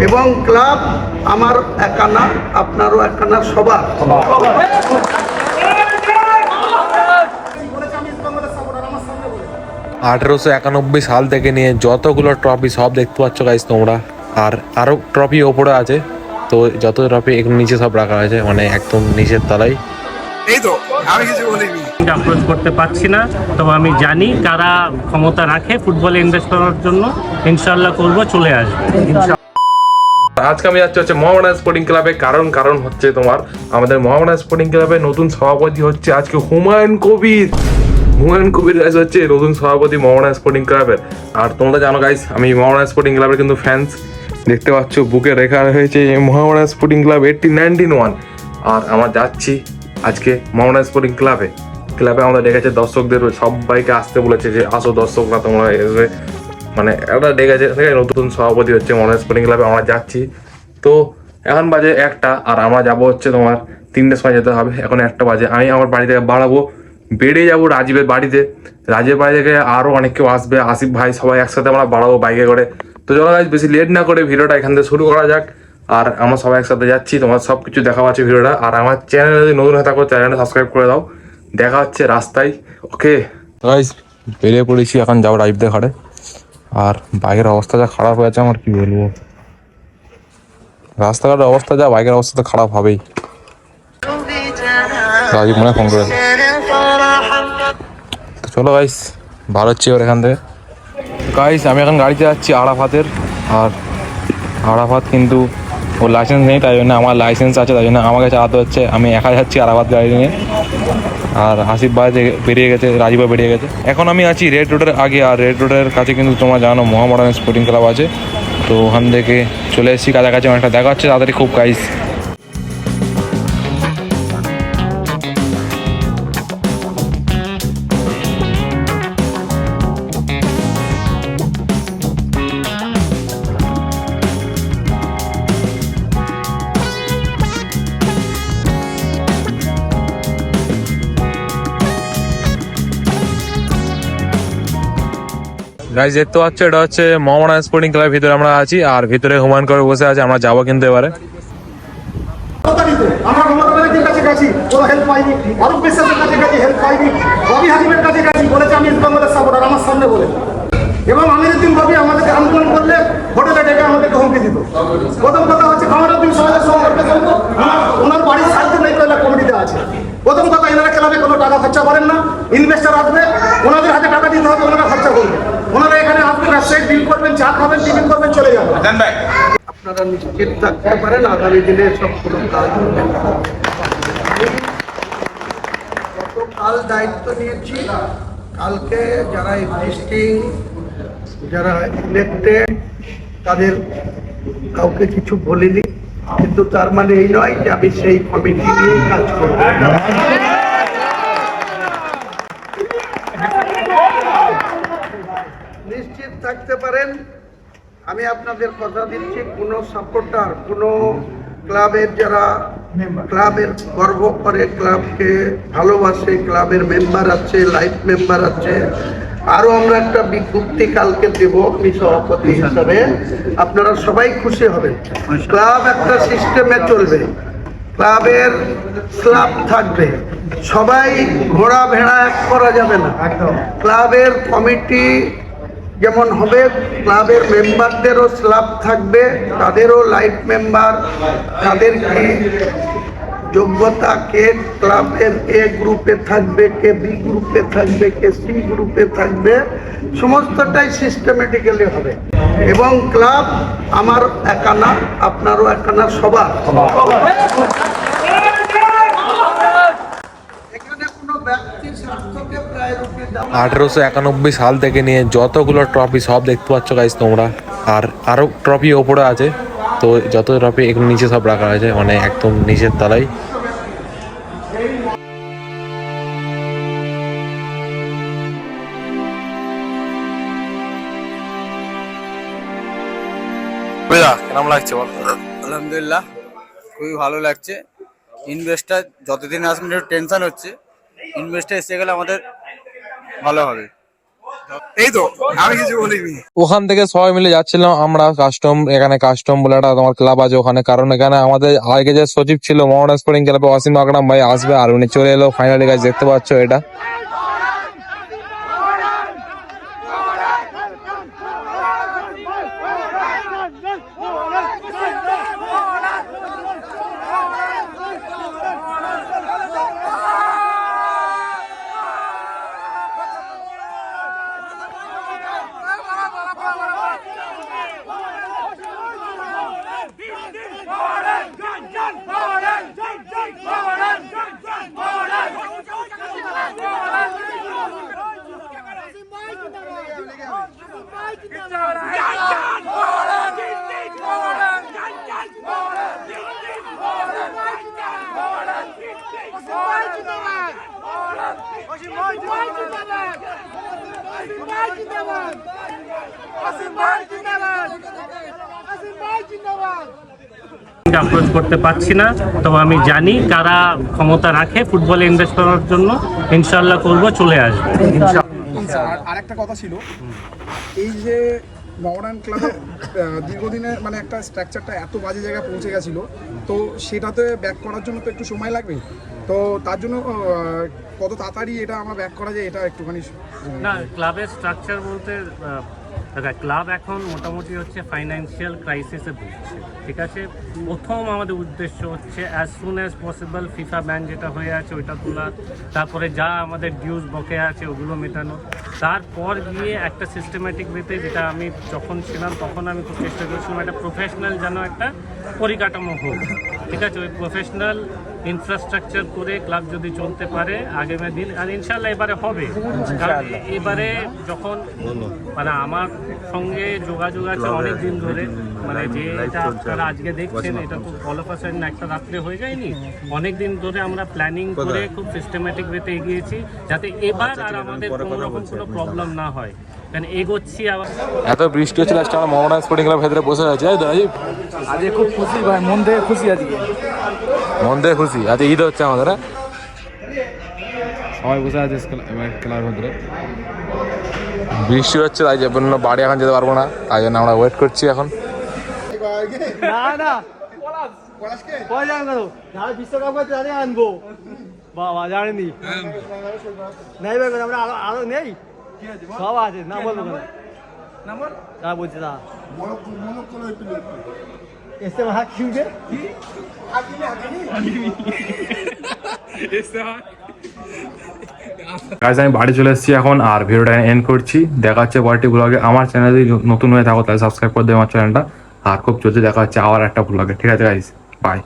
এবং ক্লাব আমার একা না, আপনারও একা না, সবার। 1891 সাল থেকে নিয়ে যতগুলো ট্রফি সব দেখতে পাচ্ছ গাইস তোমরা, আর আরো ট্রফি ওপরে আছে। তো যত ট্রফি এখানে নিচে সব রাখা হয়েছে, মানে একদম নিচের তলায়। এই তো আমি কিছু বলিনি, অ্যাপ্রোচ করতে পারছি না, তবে আমি জানি কারা ক্ষমতা রাখে ফুটবলে ইনভেস্ট করার জন্য। ইনশাল্লাহ করবো, চলে আসবে। আজকে আমি যাচ্ছি মোহামেডান স্পোর্টিং ক্লাবে, কারণ হচ্ছে তোমার আমাদের মোহামেডান স্পোর্টিং ক্লাবে নতুন সভাপতি হচ্ছে আজকে হুমায়ুন কবির গাইস হচ্ছে নতুন সভাপতি মোহামেডান স্পোর্টিং ক্লাবের। আর তোমরা জানো গাইস, আমি মোহামেডান স্পোর্টিং ক্লাবের কিন্তু ফ্যান্স। দেখতে পাচ্ছ বুকে রেখা হয়েছে মোহামেডান স্পোর্টিং ক্লাব 1891। আর আমরা যাচ্ছি আজকে মোহামেডান স্পোর্টিং ক্লাবে আমাদের ডেকেছে দর্শকদের, সবাইকে আসতে বলেছে যে আসো দর্শকরা তোমরা এসে, মানে একটা ডেকেছে। নতুন সভাপতি হচ্ছে মোহামেডান স্পোর্টিং ক্লাবে, আমরা যাচ্ছি। তো এখন বাজে 1টা, আর আমরা যাবো হচ্ছে তোমার 3টের সময় যেতে হবে। এখন 1টা বাজে, আমি আমার বাড়ি থেকে বেরিয়ে যাবো রাজীবের বাড়ি থেকে। আরও অনেক কেউ আসবে, আসিফ ভাই, সবাই একসাথে আমরা বাড়াবো বাইকে করে। তো চলো গাইস, বেশি লেট না করে ভিডিওটা এখান থেকে শুরু করা যাক। আর আমরা সবাই একসাথে যাচ্ছি, তোমার সব কিছু দেখা পাচ্ছে ভিডিওটা। আর আমার চ্যানেলে যদি নতুন হয়ে থাকো চ্যানেলটা সাবস্ক্রাইব করে দাও। দেখা হচ্ছে রাস্তায়, ওকে গাইস। বেরিয়ে পড়েছি, এখন যাবো রাজীবদের ঘরে। আর বাইকের অবস্থা যা খারাপ হয়েছে, আমার কি বলবো, রাস্তাঘাটের অবস্থা যা, বাইকের অবস্থা তো খারাপ হবেই। রাজীব মনে ফোন করেছে। তো চলো গাইস, ভালো হচ্ছে এবার এখান থেকে। গাইস আমি এখন গাড়িতে যাচ্ছি আরাফাতের। আর আরাফাত কিন্তু ওর লাইসেন্স নেই, তাই জন্য আমার লাইসেন্স আছে, তাই জন্য আমাকে চালাতে হচ্ছে। আমি একা যাচ্ছি আরাফাত গাড়ি নিয়ে। আর আসিফ ভাই বেরিয়ে গেছে, রাজীবও বেরিয়ে গেছে। এখন আমি আছি রেড রোডের আগে, আর রেড রোডের কাছে কিন্তু তোমরা জানো মোহামেডান স্পোর্টিং ক্লাব আছে। তো ওখান থেকে চলে এসেছি কাছাকাছি, অনেকটা দেখা হচ্ছে তাড়াতাড়ি খুব গাইস। গাইস দেখতে পাচ্ছ, এটা হচ্ছে মোহামেডান স্পোর্টিং ক্লাবের ভিতরে আমরা আছি, আর ভিতরে হুমায়ুন কবির বসে আছে। আমরা যাবো কিন্তু এবারে। আমরা মমতাদের কাছে গেছি, কোনো হেল্প পাইনি। অরূপ বিশ্বাসের কাছে গেছি, হেল্প পাইনি। রবি হাকিমের কাছে গেছি, বলেছে আমি ইস্ট বেঙ্গলের সাপোর্টার, আমার সামনে বলে। এবং আমিরুদ্দিন রবি আমাদেরকে আন্দোলন করলে হোটেলে ডেকে আমাদেরকে হুমকি দিত। প্রথম কথা হচ্ছে কামারুদ্দিন সমাজের সম্পর্কে জানতো, ওনার বাড়ির সাহিত্য নেই, কয়লা কমিটিতে আছে। প্রথম কথা, এনারা ক্লাবে কোনো টাকা খরচা করেন না। ইনভেস্টার আসবে, ওনাদের হাতে টাকা দিতে হবে, ওনারা খরচা করবেন। ওনারা এখানে আসবেন, রাজশাহী ডিল করবেন, চা খাবেন, টিফিন করবেন, চলে যাবেন। আপনারা নিশ্চিত থাকতে পারেন, আগামী দিনে সব কোনো কাজ হবে। গতকাল দায়িত্ব নিয়েছি, কালকে যারা এক্সিস্টিং, যারা ইলেক্টেড, তাদের কাউকে কিছু বলিনি। কিন্তু তার মানে এই নয় যে আমি সেই কমিটি নিয়েই কাজ করব। নিশ্চিত থাকতে পারেন, আমি আপনাদের কথা দিচ্ছি, কোনো সাপোর্টার, কোনো ক্লাবের যারা ক্লাবের গর্ব করে, ক্লাবকে ভালোবাসে, ক্লাবের মেম্বার আছে, লাইফ মেম্বার আছে। আরও আমরা একটা বিজ্ঞপ্তি কালকে দেব আমি সভাপতি হিসাবে, আপনারা সবাই খুশি হবেন। ক্লাব একটা সিস্টেমে চলবে, ক্লাবের ক্লাব থাকবে, সবাই ঘোড়া ভেড়া এক করা যাবে না। ক্লাবের কমিটি যেমন হবে, ক্লাবের মেম্বারদেরও স্ল্যাব থাকবে, তাদেরও লাইফ মেম্বার, তাদের কি যোগ্যতা, কে ক্লাবের এ গ্রুপে থাকবে, কে বি গ্রুপে থাকবে, কে সি গ্রুপে থাকবে, সমস্তটাই সিস্টেমেটিক্যালি হবে। এবং ক্লাব আমার একা না, আপনারও একা না, সবার। 1891 সাল থেকে নিয়ে যতগুলো ট্রফি সব দেখতে পাচ্ছ গাইস তোমরা, আর আরো ট্রফি ওপরে আছে। তো যত ট্রফি এখানে নিচে সব রাখা হয়েছে, মানে একদম নিচের তলায়। কেমন লাগছে বল? আলহামদুলিল্লাহ, খুবই ভালো লাগছে। ইনভেস্টার যতদিন আসবেন একটু টেনশন হচ্ছে, ইনভেস্টার এসে গেলে আমাদের ভালো হবে। এই তো আমি কিছু বলিনি। ওখান থেকে সবাই মিলে যাচ্ছিলাম আমরা কাস্টম, এখানে কাস্টম বলে একটা তোমার ক্লাব আছে ওখানে, কারণ এখানে আমাদের আগে যে সচিব ছিল মোহামেডান স্পোর্টিং ক্লাবে অসীম আকরাম ভাই আসবে, আর উনি চলে এলো ফাইনালি। গাইস দেখতে পাচ্ছ এটা। অ্যাপ্রোচ করতে পারছি না, তবে আমি জানি কারা ক্ষমতা রাখে ফুটবলে ইনভেস্ট করার জন্য। ইনশাল্লাহ করব, চলে আসবে। আর একটা কথা ছিল, এই যে মোহামেডান ক্লাবের দীর্ঘদিনের মানে একটা স্ট্রাকচারটা এত বাজে জায়গায় পৌঁছে গেছিলো, তো সেটাতে ব্যাক করার জন্য তো একটু সময় লাগবে। তো তার জন্য কত তাড়াতাড়ি এটা আমরা ব্যাক করা যায়, এটা একটুখানি। না, ক্লাবের স্ট্রাকচার বলতে ক্লাব এখন মোটামুটি হচ্ছে ফাইন্যান্সিয়াল ক্রাইসিসে ভুগছে, ঠিক আছে। প্রথম আমাদের উদ্দেশ্য হচ্ছে as soon as possible FIFA ban যেটা হয়ে আছে ওইটা তোলা, তারপরে যা আমাদের ডিউজ বকে আছে ওগুলো মেটানো, তারপর গিয়ে একটা সিস্টেম্যাটিক ওয়েতে, যেটা আমি যখন ছিলাম তখন আমি খুব চেষ্টা করেছিলাম একটা প্রফেশনাল যেন একটা পরিকাঠামো হোক, ঠিক আছে। ওই প্রফেশনাল ইনফ্রাস্ট্রাকচার করে ক্লাব যদি চলতে পারে আগামী দিন, আর ইনশাল্লাহ এবারে হবে। কারণ এবারে যখন মানে আমার সঙ্গে যোগাযোগ আছে অনেক দিন ধরে, মানে যে এটা আপনারা আজকে দেখছেন এটা তো অল অফ আ সাডেন একটা রাত্রে হয়ে যায়নি, অনেক দিন ধরে আমরা প্ল্যানিং করে খুব সিস্টেম্যাটিক ওয়েতে এগিয়েছি, যাতে এবার আর আমাদের কোনো রকম কোনো প্রবলেম না হয়। কারণ এগোচ্ছি আবার। এত বৃষ্টি হচ্ছে, লাস্টে আমরা মোহামেডান স্পোর্টিং ক্লাব ভেতরে বসে আছি। রাজীব আজকে খুব খুশি ভাই, মন থেকে খুশি আজকে, মন দিয়ে খুশি। আজ ঈদ হচ্ছে আমাদের, সবাই বসে আছে ক্লাবের ভেতরে। বৃষ্টি হচ্ছে, তাই জন্য বাড়ি এখন যেতে পারবো না, তাই জন্য আমরা ওয়েট করছি এখন। বিশ্বকাপ তাদের আনবো বাবা, জানেনি নেই ভাই, আমরা আরো নেই, সব আছে না বলবো তা বলছি তা ইস্তেমা হাত কিনবে কি গাইস আমি বাড়ি চলে এসেছি এখন, আর ভিডিওটা এন্ড করছি। দেখা হচ্ছে পরবর্তী ব্লগে। আমার চ্যানেলে যদি নতুন হয়ে থাকো তাহলে সাবস্ক্রাইব করে দেবো আমার চ্যানেলটা, আর খুব জলদি দেখা হচ্ছে আবার একটা ব্লগে। ঠিক আছে গাইস, বাই।